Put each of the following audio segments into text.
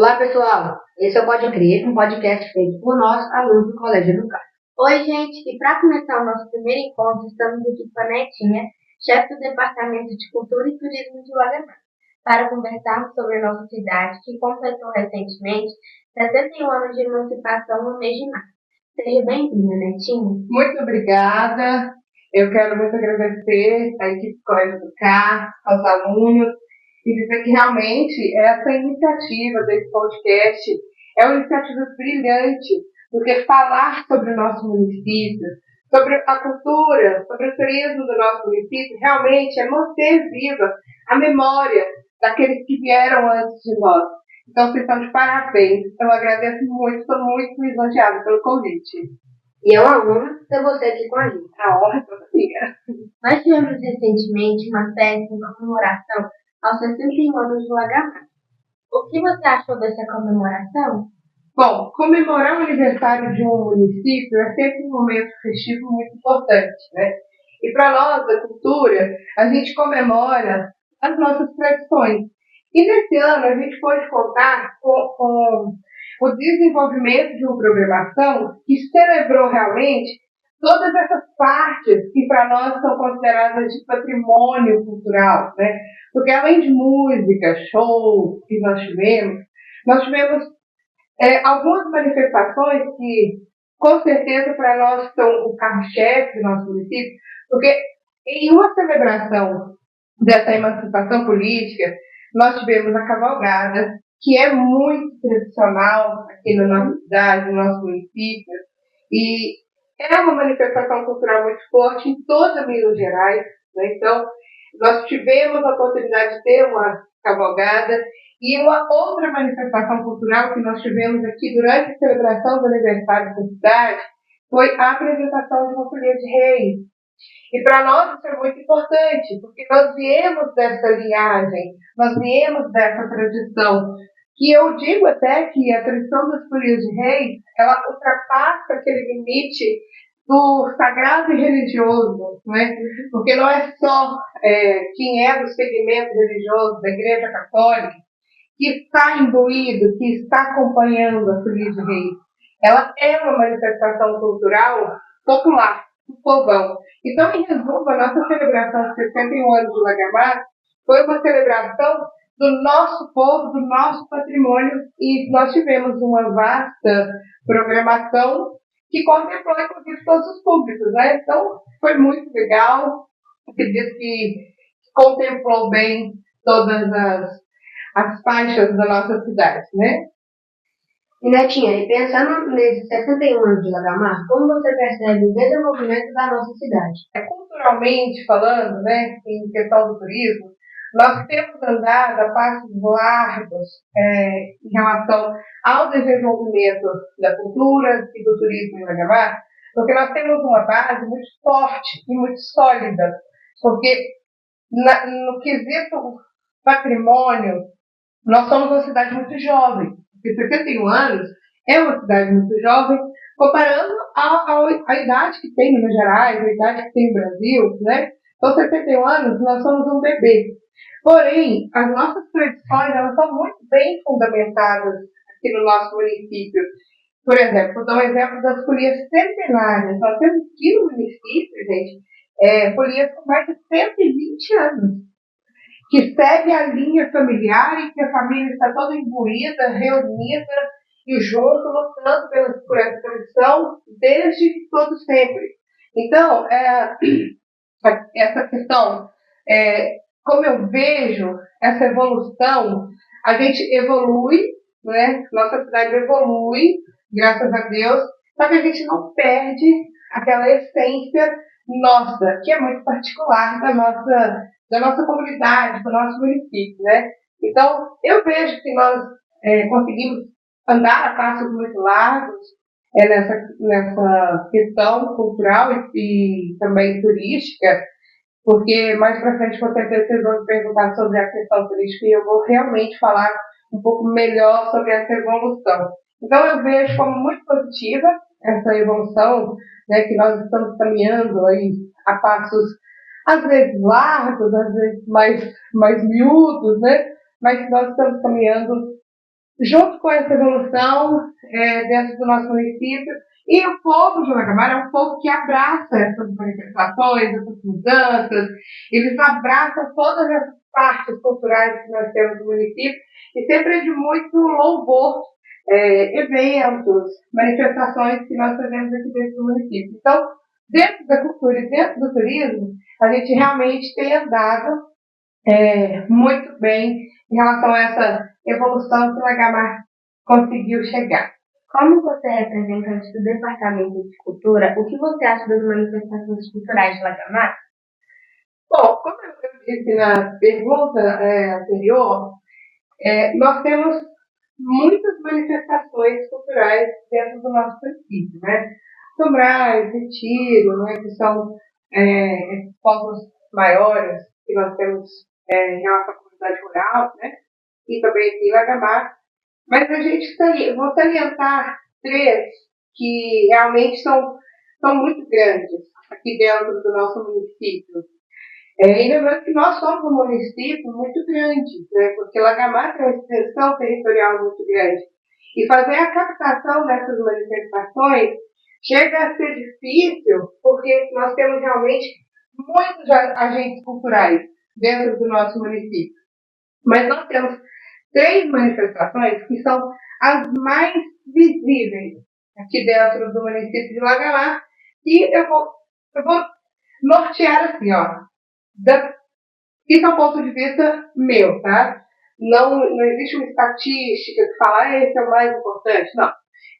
Olá, pessoal! Esse é o Pode Crer, um podcast feito por nós, alunos do Colégio Educar. Oi, gente! E para começar o nosso primeiro encontro, estamos aqui com a Netinha, chefe do Departamento de Cultura e Turismo de Lagamar, para conversarmos sobre a nossa cidade, que completou recentemente 61 anos de emancipação no mês de março. Seja bem-vinda, Netinha. Muito obrigada. Eu quero muito agradecer à equipe do Colégio Educar, aos alunos, e dizer que realmente essa iniciativa desse podcast é uma iniciativa brilhante, porque falar sobre o nosso município, sobre a cultura, sobre o turismo do nosso município, realmente é manter viva a memória daqueles que vieram antes de nós. Então, vocês estão de parabéns. Eu agradeço muito, estou muito lisonjeada pelo convite. E é uma honra ter você aqui com a gente. A honra é toda minha. Nós tivemos recentemente uma festa em comemoração aos 61 anos de Lagamar. O que você achou dessa comemoração? Bom, comemorar o aniversário de um município é sempre um momento festivo muito importante, né? E para nós, da cultura, a gente comemora as nossas tradições. E nesse ano a gente pode contar com o desenvolvimento de uma programação que celebrou realmente todas essas partes que para nós são consideradas de patrimônio cultural, né? Porque além de música, shows que nós tivemos algumas manifestações que com certeza para nós são o carro-chefe do nosso município, porque em uma celebração dessa emancipação política, nós tivemos a cavalgada, que é muito tradicional aqui na nossa cidade, no nosso município, e é uma manifestação cultural muito forte em toda Minas Gerais, né? Então, nós tivemos a oportunidade de ter uma cavalgada e uma outra manifestação cultural que nós tivemos aqui durante a celebração do aniversário da cidade foi a apresentação de uma folia de reis. E para nós isso é muito importante, porque nós viemos dessa linhagem, nós viemos dessa tradição, que eu digo até que a tradição das folias de reis, ela ultrapassa aquele limite do sagrado e religioso, né? Porque não é só quem é do segmento religioso da Igreja Católica que está imbuído, que está acompanhando a folia de reis. Ela é uma manifestação cultural popular, do povão. Então, em resumo, a nossa celebração de 61 anos de Lagamar foi uma celebração do nosso povo, do nosso patrimônio, e nós tivemos uma vasta programação que contemplou, inclusive, todos os públicos, né? Então, foi muito legal, acredito que contemplou bem todas as faixas da nossa cidade, né? E Netinha, e pensando nesses 61 anos de Lagamar, como você percebe o desenvolvimento da nossa cidade? Culturalmente falando, né, em questão do turismo, nós temos andado a passos largos em relação ao desenvolvimento da cultura e do turismo em Lagamar, porque nós temos uma base muito forte e muito sólida, porque no quesito patrimônio, nós somos uma cidade muito jovem, porque 61 anos é uma cidade muito jovem, comparando a idade que tem em Minas Gerais, a idade que tem no Brasil, né? Então, 61 anos, nós somos um bebê. Porém, as nossas tradições, elas são muito bem fundamentadas aqui no nosso município. Por exemplo, vou dar um exemplo das folias centenárias. Nós temos aqui no município, gente, folias com mais de 120 anos, que segue a linha familiar e que a família está toda imbuída, reunida e junto, lutando por essa tradição desde todo sempre. Então, essa questão, como eu vejo essa evolução, a gente evolui, né? Nossa cidade evolui, graças a Deus, só que a gente não perde aquela essência nossa, que é muito particular da nossa comunidade, do nosso município, né? Então, eu vejo que nós conseguimos andar a passos muito largos nessa questão cultural e também turística, porque mais para frente, com certeza, vocês vão me perguntar sobre a questão turística e eu vou realmente falar um pouco melhor sobre essa evolução. Então, eu vejo como muito positiva essa evolução, né, que nós estamos caminhando aí a passos, às vezes largos, às vezes mais miúdos, né, mas que nós estamos caminhando junto com essa evolução dentro do nosso município. E o povo de Lagamar é um povo que abraça essas manifestações, essas mudanças, eles abraçam todas essas partes culturais que nós temos no município e sempre é de muito louvor, eventos, manifestações que nós fazemos aqui dentro do município. Então, dentro da cultura e dentro do turismo, a gente realmente tem andado muito bem em relação a essa evolução que o Lagamar conseguiu chegar. Como você é representante do Departamento de Cultura, o que você acha das manifestações culturais de Lagamar? Bom, como eu disse na pergunta anterior, nós temos muitas manifestações culturais dentro do nosso município, né? Sombrais, Retiro, né, que são esses pontos maiores que nós temos em relação à comunidade rural, né? E também aqui em Lagamar. Mas a gente vou salientar três que realmente são muito grandes aqui dentro do nosso município. E lembrando que nós somos um município muito grande, né, porque Lagamar tem uma extensão territorial muito grande. E fazer a captação dessas manifestações chega a ser difícil, porque nós temos realmente muitos agentes culturais dentro do nosso município. Mas nós temos três manifestações que são as mais visíveis aqui dentro do município de Lagamar, e eu vou nortear assim, ó. Isso é um ponto de vista meu, tá? Não existe uma estatística que fala esse é o mais importante, não.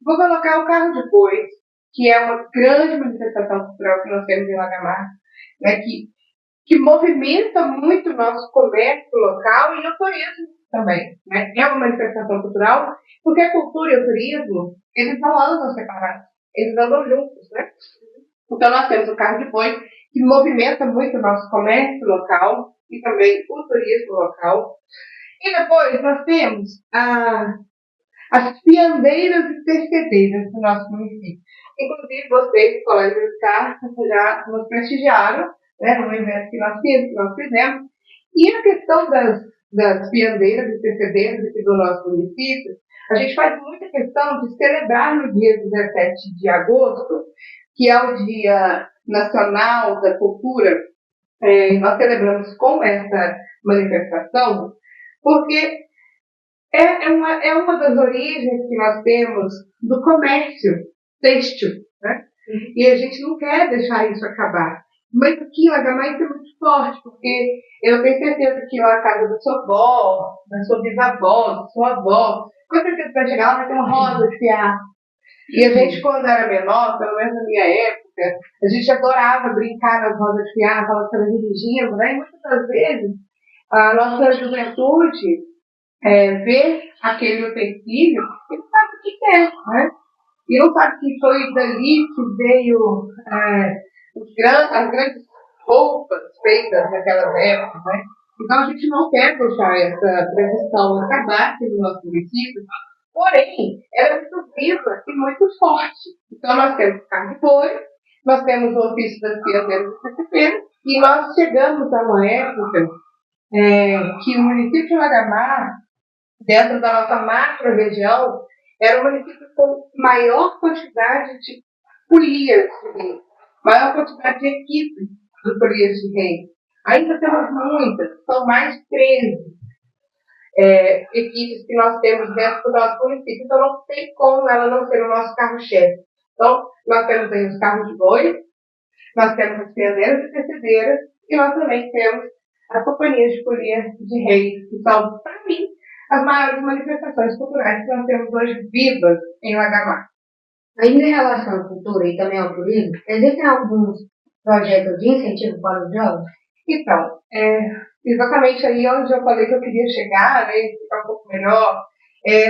Vou colocar o carro de boi, que é uma grande manifestação cultural que nós temos em Lagamar, né, que movimenta muito o nosso comércio local e o turismo também, né? É uma manifestação cultural, porque a cultura e o turismo, eles não andam separados, eles andam juntos, né? Então nós temos o carro de boi, que movimenta muito o nosso comércio local e também o turismo local. E depois nós temos as fiandeiras e tecedeiras do nosso município. Inclusive vocês, colegas de carro, já nos prestigiaram, né, no evento que nós fizemos. E a questão das fiandeiras e tecedeiras aqui do nosso município, a gente faz muita questão de celebrar no dia 17 de agosto, que é o Dia Nacional da Cultura. Nós celebramos com essa manifestação, porque é uma das origens que nós temos do comércio têxtil, né? E a gente não quer deixar isso acabar. Mas aqui em Lagamar isso é muito forte, porque eu tenho certeza que lá a casa da sua avó, da sua bisavó, da sua avó, com certeza vai chegar lá vai ter uma roda de fiar. E a gente, quando era menor, pelo menos na minha época, a gente adorava brincar nas rodas de fiar, quando estava dirigindo, né? E muitas das vezes a nossa juventude vê aquele utensílio e não sabe o que é, né? E não sabe que foi dali que veio as grandes roupas feitas naquelas épocas, né? Então a gente não quer deixar essa tradição acabar aqui no nosso município, porém, ela é muito viva e muito forte. Então nós temos carne de boi, nós temos o ofício das fiandeiras e tecedeiras, e nós chegamos a uma época que o município de Lagamar, dentro da nossa macro-região, era um município com maior quantidade de folias de rei, maior quantidade de equipes de folias de rei. Ainda temos muitas, são mais de 13 equipes que nós temos dentro do nosso município, então não tem como ela não ser o nosso carro-chefe. Então, nós temos aí os carros de boi, nós temos as fiandeiras e tecedeiras, e nós também temos as companhias de folia de reis, que são, para mim, as maiores manifestações culturais que nós temos hoje vivas em Lagamar. Ainda em relação à cultura e também ao turismo, existem alguns projetos de incentivo para os jovens? Então, exatamente aí onde eu falei que eu queria chegar, né, e ficar um pouco melhor.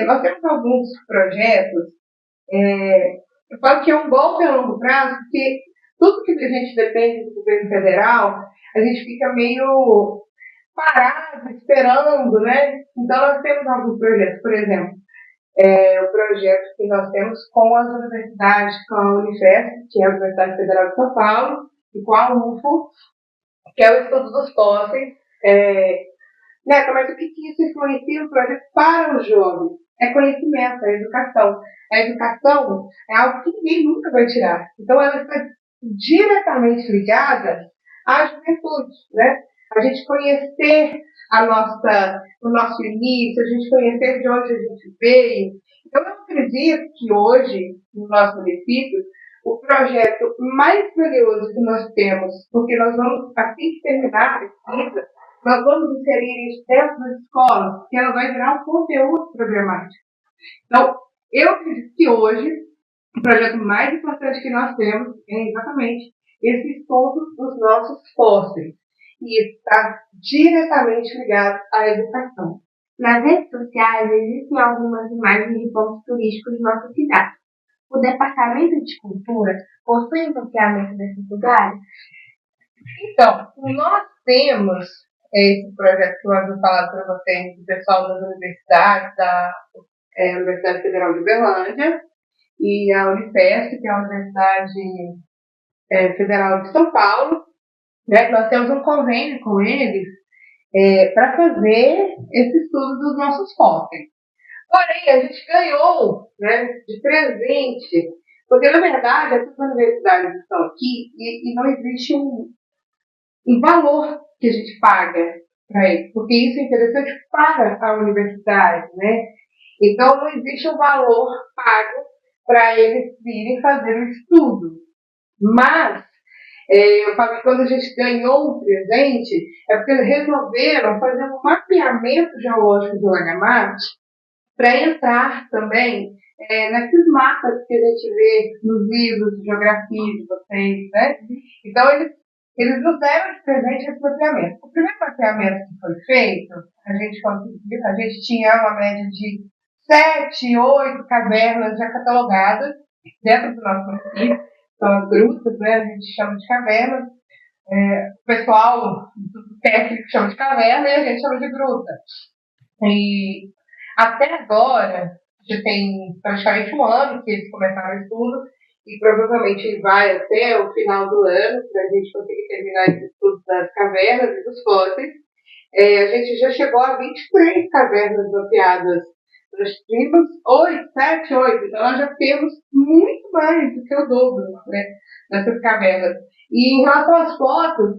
Nós temos alguns projetos, eu falo que é um golpe a longo prazo, porque tudo que a gente depende do governo federal, a gente fica meio parado, esperando, né? Então nós temos alguns projetos, por exemplo, o projeto que nós temos com as universidades, com a Unifesp, que é a Universidade Federal de São Paulo, e com a UFO, que é o estudo dos fósseis. Mas o que isso influencia o projeto para os jovens? é conhecimento, é educação. A educação é algo que ninguém nunca vai tirar. Então, ela está diretamente ligada à juventude, né? A gente conhecer o nosso início, a gente conhecer de onde a gente veio. Então, eu acredito que hoje, no nosso município, o projeto mais valioso que nós temos, porque nós vamos, assim que terminar a pesquisa, nós vamos inserir isso dentro das escolas, porque ela vai virar um conteúdo programático. Então, eu acredito que hoje, o projeto mais importante que nós temos é exatamente esse estudo dos nossos fósseis. E isso está diretamente ligado à educação. Nas redes sociais existem algumas imagens de pontos turísticos de nossa cidade. O Departamento de Cultura possui um mapeamento desses lugares? Então, nós temos esse projeto que eu havia falado para vocês, do pessoal das universidades, da Universidade Federal de Uberlândia e a Unifesp, que é a Universidade Federal de São Paulo. Né? Nós temos um convênio com eles para fazer esse estudo dos nossos fósseis. Porém, a gente ganhou, né, de presente, porque na verdade essas universidades estão aqui e não existe um valor que a gente paga para eles, porque isso é interessante para a universidade, né? Então não existe um valor pago para eles virem fazer o estudo. Mas eu falo que quando a gente ganhou um presente, é porque eles resolveram fazer um mapeamento geológico do Lagamar para entrar também nesses mapas que a gente vê nos livros de geografia de vocês, né? Então, eles nos deram de presente esse mapeamento. O primeiro mapeamento que foi feito, a gente tinha uma média de 7, 8 cavernas já catalogadas dentro do nosso município. São as grutas, né? A gente chama de cavernas. O pessoal do técnico chama de caverna e a gente chama de gruta. E até agora, já tem praticamente um ano que eles começaram o estudo e provavelmente vai até o final do ano para a gente conseguir terminar esse estudo das cavernas e dos fósseis. A gente já chegou a 23 cavernas mapeadas. Nós tínhamos 8, 7, 8, então nós já temos muito mais do que o dobro, né, nessas cavernas. E em relação às fotos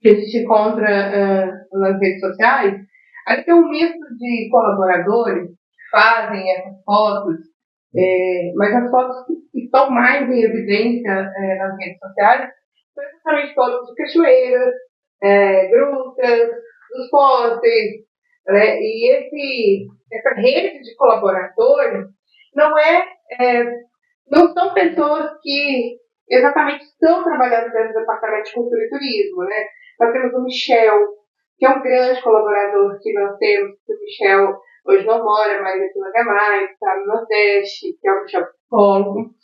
que a gente encontra nas redes sociais, aí tem um misto de colaboradores que fazem essas fotos, mas as fotos que estão mais em evidência nas redes sociais são exatamente fotos de cachoeiras, grutas, dos fósseis, né? E essa rede de colaboradores não são pessoas que exatamente estão trabalhando dentro do Departamento de Cultura e Turismo, né? Nós temos o Michel, que é um grande colaborador que nós temos. O Michel hoje não mora mais aqui no Lagamar, está no Nordeste, que é o Michel Psicólogo.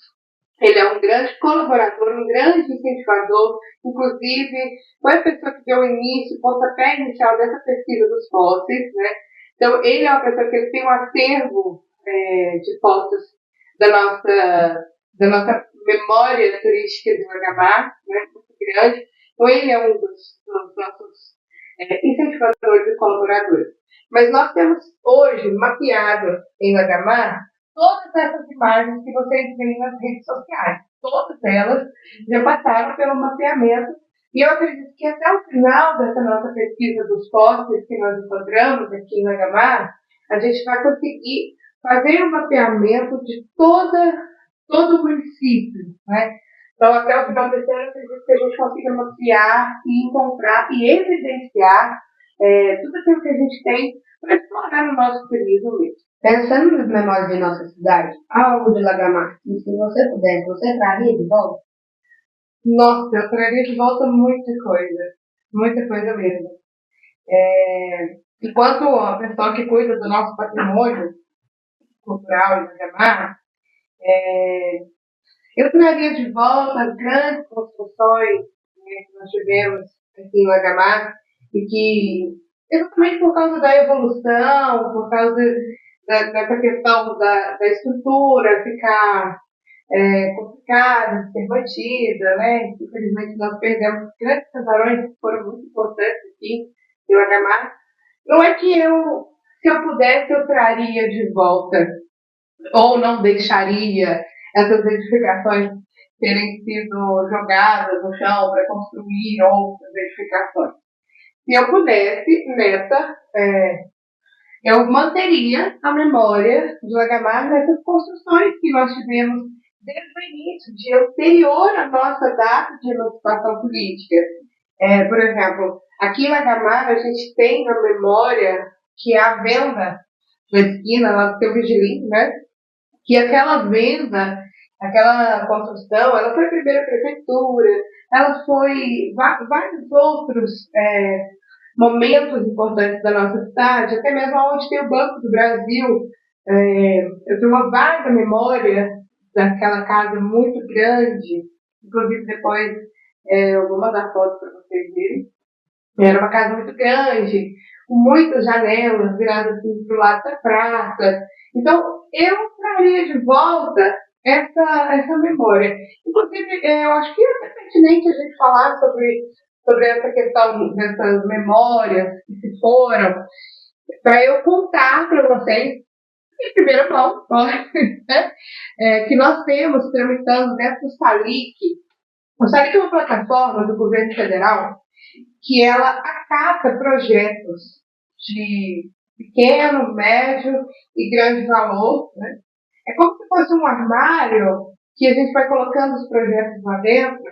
Ele é um grande colaborador, um grande incentivador, inclusive foi a pessoa que deu o início, o pontapé inicial dessa pesquisa dos fósseis, né? Então, ele é uma pessoa que ele tem um acervo de fotos da nossa memória turística de Lagamar, né? Muito grande. Então, ele é um dos nossos incentivadores e colaboradores. Mas nós temos hoje mapeado em Lagamar todas essas imagens que vocês veem nas redes sociais. Todas elas já passaram pelo mapeamento. E eu acredito que até o final dessa nossa pesquisa dos fósseis que nós encontramos aqui em Lagamar, a gente vai conseguir fazer um mapeamento de todo o município, né? Então, até o final desse ano, eu acredito que a gente consiga mapear e encontrar e evidenciar tudo aquilo que a gente tem para explorar no nosso turismo mesmo. Pensando nas memórias de nossa cidade, algo de Lagamar, e se você pudesse, você traria de volta? Nossa, eu traria de volta muita coisa mesmo. Enquanto a pessoa que cuida do nosso patrimônio cultural de Lagamar, eu traria de volta as grandes construções, né, que nós tivemos aqui em Lagamar e que, exatamente por causa da evolução, por causa dessa questão da estrutura ficar complicada, de ser mantida, né? Infelizmente nós perdemos grandes casarões que foram muito importantes aqui em Lagamar. Não é que eu Se eu pudesse, eu traria de volta, ou não deixaria essas edificações terem sido jogadas no chão para construir outras edificações. Se eu pudesse, eu manteria a memória de Lagamar nessas construções que nós tivemos desde o início, de anterior à nossa data de emancipação política. Por exemplo, aqui em Lagamar a gente tem na memória que a venda na esquina, lá do seu Vigilinho, né? Que aquela venda, aquela construção, ela foi a primeira prefeitura, ela foi vários outros momentos importantes da nossa cidade, até mesmo onde tem o Banco do Brasil. Eu tenho uma vaga memória daquela casa muito grande, inclusive depois eu vou mandar fotos para vocês verem. Era uma casa muito grande, com muitas janelas viradas assim, para o lado da praça. Então, eu traria de volta essa memória. Inclusive, eu acho que é pertinente a gente falar sobre essa questão dessas memórias que se foram, para eu contar para vocês, em primeira mão, que nós temos tramitando dentro do SALIC. O SALIC é uma plataforma do governo federal que ela acata projetos de pequeno, médio e grande valor, né? É como se fosse um armário que a gente vai colocando os projetos lá dentro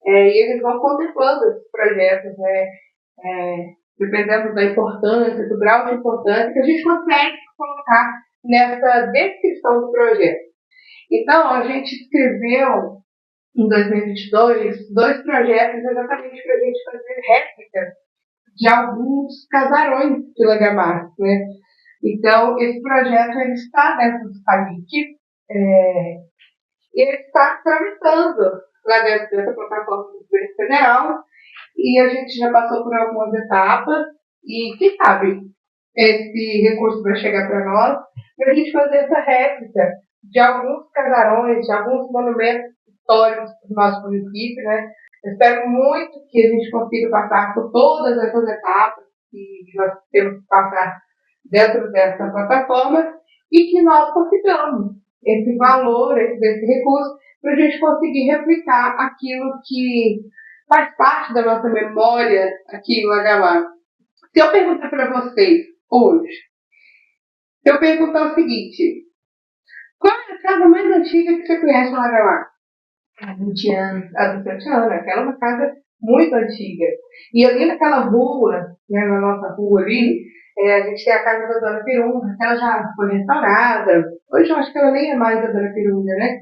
e eles vão contemplando esses projetos, né? Dependendo da importância, do grau de importância que a gente consegue colocar nessa descrição do projeto. Então, a gente escreveu em 2022 dois projetos exatamente para a gente fazer réplicas de alguns casarões de Lagamar, né? Então, esse projeto ele está dentro do SALIC e ele está tramitando lá dentro dessa plataforma do governo federal e a gente já passou por algumas etapas e, quem sabe, esse recurso vai chegar para nós para a gente fazer essa réplica de alguns casarões, de alguns monumentos históricos do nosso município, né? Eu espero muito que a gente consiga passar por todas essas etapas que nós temos que passar dentro dessa plataforma e que nós consigamos esse valor, desse recurso, para a gente conseguir replicar aquilo que faz parte da nossa memória aqui em Lagamar. Se eu perguntar para vocês hoje, se eu perguntar o seguinte, qual é a casa mais antiga que você conhece em Lagamar? Há 20 anos. A do Santiana, aquela é uma casa muito antiga. E ali naquela rua, né, na nossa rua ali, a gente tem a casa da Dona Pirunga, que ela já foi restaurada. Hoje eu acho que ela nem é mais a Dona Pirunga, né?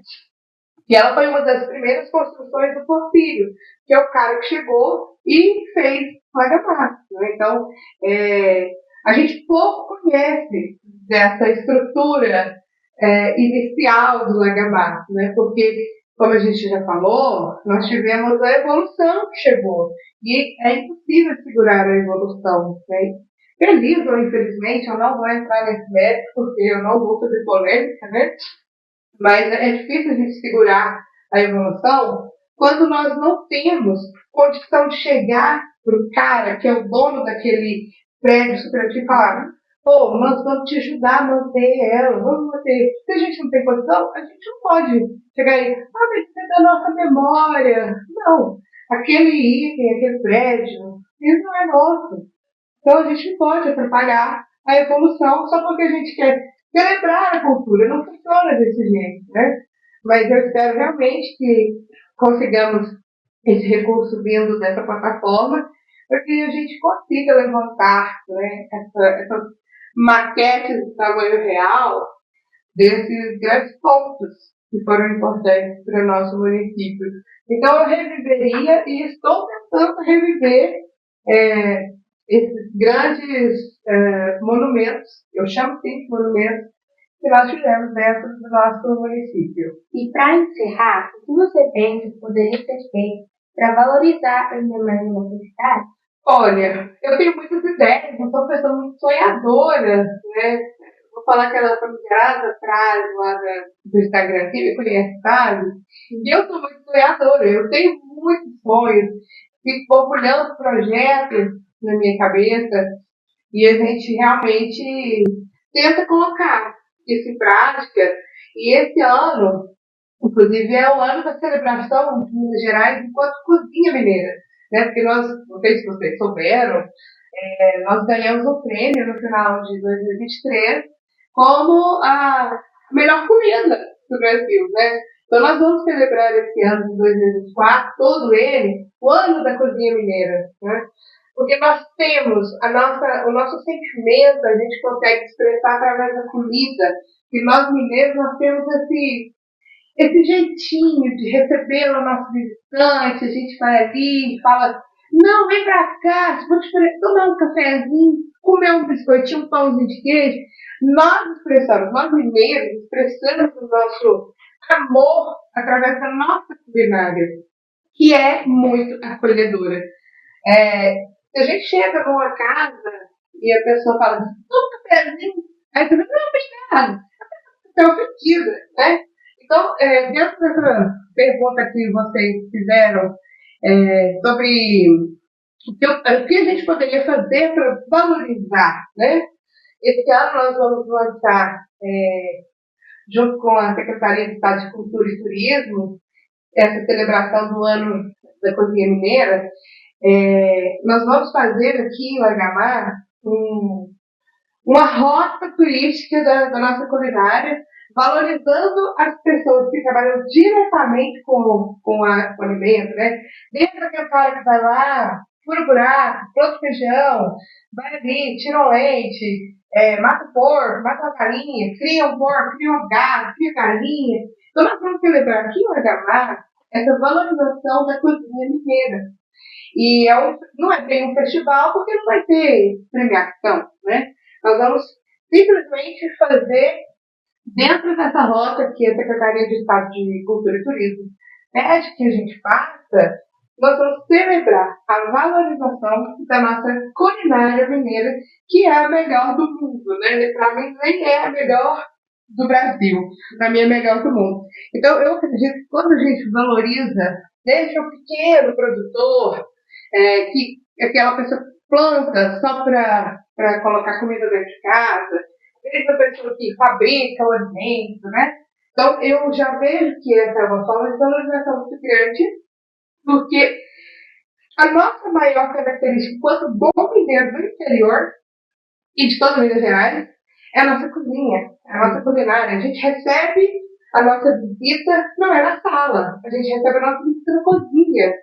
E ela foi uma das primeiras construções do Porfírio, que é o cara que chegou e fez Lagamar, né? Então, a gente pouco conhece dessa estrutura inicial do Lagamar, né? Porque, como a gente já falou, nós tivemos a evolução que chegou. E é impossível segurar a evolução, né? Feliz ou infelizmente, eu não vou entrar nesse mérito, porque eu não vou fazer polêmica, né? Mas é difícil a gente segurar a evolução quando nós não temos condição de chegar para o cara que é o dono daquele prédio superativo e falar: pô, nós vamos te ajudar a manter ela, vamos manter. Se a gente não tem condição, a gente não pode chegar aí, mas isso é da nossa memória. Não, aquele item, aquele prédio, isso não é nosso. Então a gente não pode atrapalhar a evolução só porque a gente quer celebrar a cultura. Não funciona desse jeito, né? Mas eu espero realmente que consigamos esse recurso vindo dessa plataforma para que a gente consiga levantar, né, essas maquetes de tamanho real desses grandes pontos que foram importantes para o nosso município. Então eu reviveria e estou tentando reviver esses grandes monumentos, eu chamo assim de monumentos, que nós tivemos dentro do nosso município. E para encerrar, o que você pensa que poderia ser feito para valorizar as memórias da nossa cidade? Olha, eu tenho muitas ideias, eu sou uma pessoa muito sonhadora, né? Vou falar aquela famigerada frase lá do Instagram, quem me conhece sabe? E eu sou muito sonhadora, eu tenho muitos sonhos, fico borbulhando projetos na minha cabeça, E a gente realmente tenta colocar isso em prática. E esse ano, inclusive, é o ano da celebração de Minas Gerais enquanto cozinha mineira. Né? Porque nós, não sei se vocês souberam, nós ganhamos um prêmio no final de 2023 como a melhor comida do Brasil, né? Então nós vamos celebrar esse ano de 2024, todo ele, o ano da cozinha mineira, né? Porque nós temos o nosso sentimento, a gente consegue expressar através da comida. E nós mineiros, nós temos esse jeitinho de receber o nosso visitante, a gente vai ali e fala, não, vem pra cá, vou te tomar um cafezinho, comer um biscoitinho, um pãozinho de queijo. Nós mineiros, expressamos o nosso amor através da nossa culinária, que é muito acolhedora. Se a gente chega numa casa e a pessoa fala, toma um cafezinho, aí você fala, não, obrigado, é ofendida, né? Então, dentro dessa pergunta que vocês fizeram sobre o que a gente poderia fazer para valorizar, né? Esse ano nós vamos lançar, junto com a Secretaria de Estado de Cultura e Turismo, essa celebração do ano da cozinha mineira. Nós vamos fazer aqui em Lagamar uma rota turística da nossa culinária, valorizando as pessoas que trabalham diretamente com o alimento, né? Desde aquele cara que vai lá, fura buraco, planta feijão, vai ali, tira o leite, mata o porco, mata a galinha, cria um porco, cria um gato, cria galinha. Então nós vamos celebrar aqui em Lagamar essa valorização da cozinha mineira. E não é bem um festival porque não vai ter premiação, né? Nós vamos simplesmente fazer, dentro dessa rota que a Secretaria de Estado de Cultura e Turismo pede que a gente faça, nós vamos celebrar a valorização da nossa culinária mineira, que é a melhor do mundo, né? Para mim, nem é a melhor do Brasil, para mim é a melhor do mundo. Então, eu acredito que quando a gente valoriza, desde o pequeno produtor, que aquela pessoa planta só para colocar comida dentro de casa, desde a pessoa que fabrica o alimento, né? Então, eu já vejo que essa é uma forma de valorização muito grande, porque a nossa maior característica enquanto bom mineiro do interior e de toda Minas Gerais é a nossa cozinha, a nossa culinária. A gente recebe a nossa visita, não é na sala, a gente recebe a nossa visita na cozinha.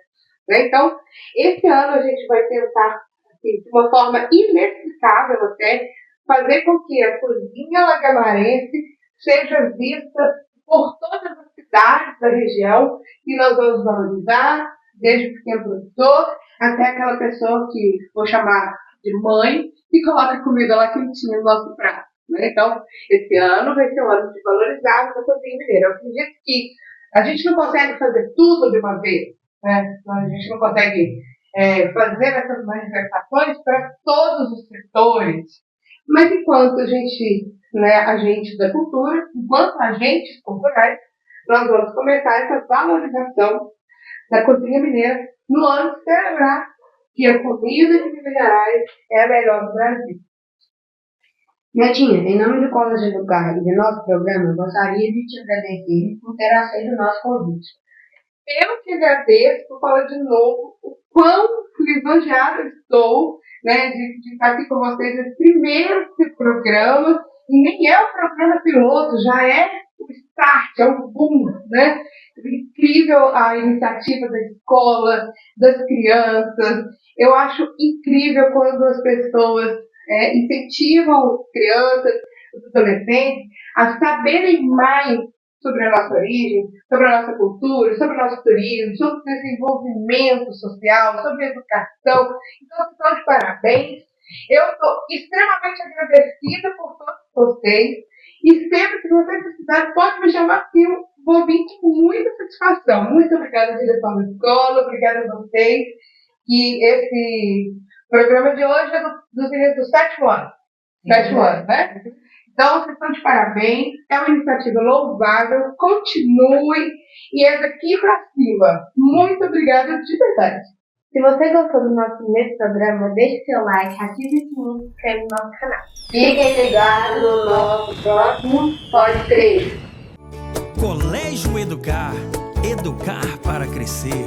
Né? Então, esse ano a gente vai tentar, assim, de uma forma inexplicável até, fazer com que a cozinha lagamarense seja vista por todas as cidades da região, e nós vamos valorizar, desde o pequeno produtor até aquela pessoa que vou chamar de mãe, que coloca comida lá quentinha no nosso prato. Né? Então, esse ano vai ser um ano de valorizar a cozinha mineira. Eu acredito que a gente não consegue fazer tudo de uma vez, né? A gente não consegue fazer essas manifestações para todos os setores, mas enquanto a gente, né, agente da cultura, enquanto agentes culturais, nós vamos começar essa valorização da cozinha mineira no ano de celebrar que a comida de Minas Gerais é a melhor do Brasil. Netinha, em nome do Colégio Educar e do nosso programa, gostaria de te agradecer por ter aceito o nosso convite. Eu te agradeço por falar de novo o quão lisonjeada estou, né, de estar aqui com vocês nesse primeiro programa, e nem é o programa piloto, já é o start, é o boom, né? Incrível a iniciativa da escola, das crianças. Eu acho incrível quando as pessoas incentivam as crianças, os adolescentes, a saberem mais sobre a nossa origem, sobre a nossa cultura, sobre o nosso turismo, sobre o desenvolvimento social, sobre a educação. Então, estão de parabéns. Eu estou extremamente agradecida por todos vocês. E sempre que vocês precisarem, pode me chamar que eu vou vir com muita satisfação. Muito obrigada à direção da escola, obrigada a vocês. E esse programa de hoje é dos meninos do sétimo ano. Sétimo ano, né? Então, vocês estão de parabéns, é uma iniciativa louvável, continue e é daqui para cima. Muito obrigada de verdade. Se você gostou do nosso primeiro programa, deixe seu like, ative o sininho e se inscreve no nosso canal. Fiquem ligados no nosso próximo Pode Crer. Colégio Educar. Educar para crescer.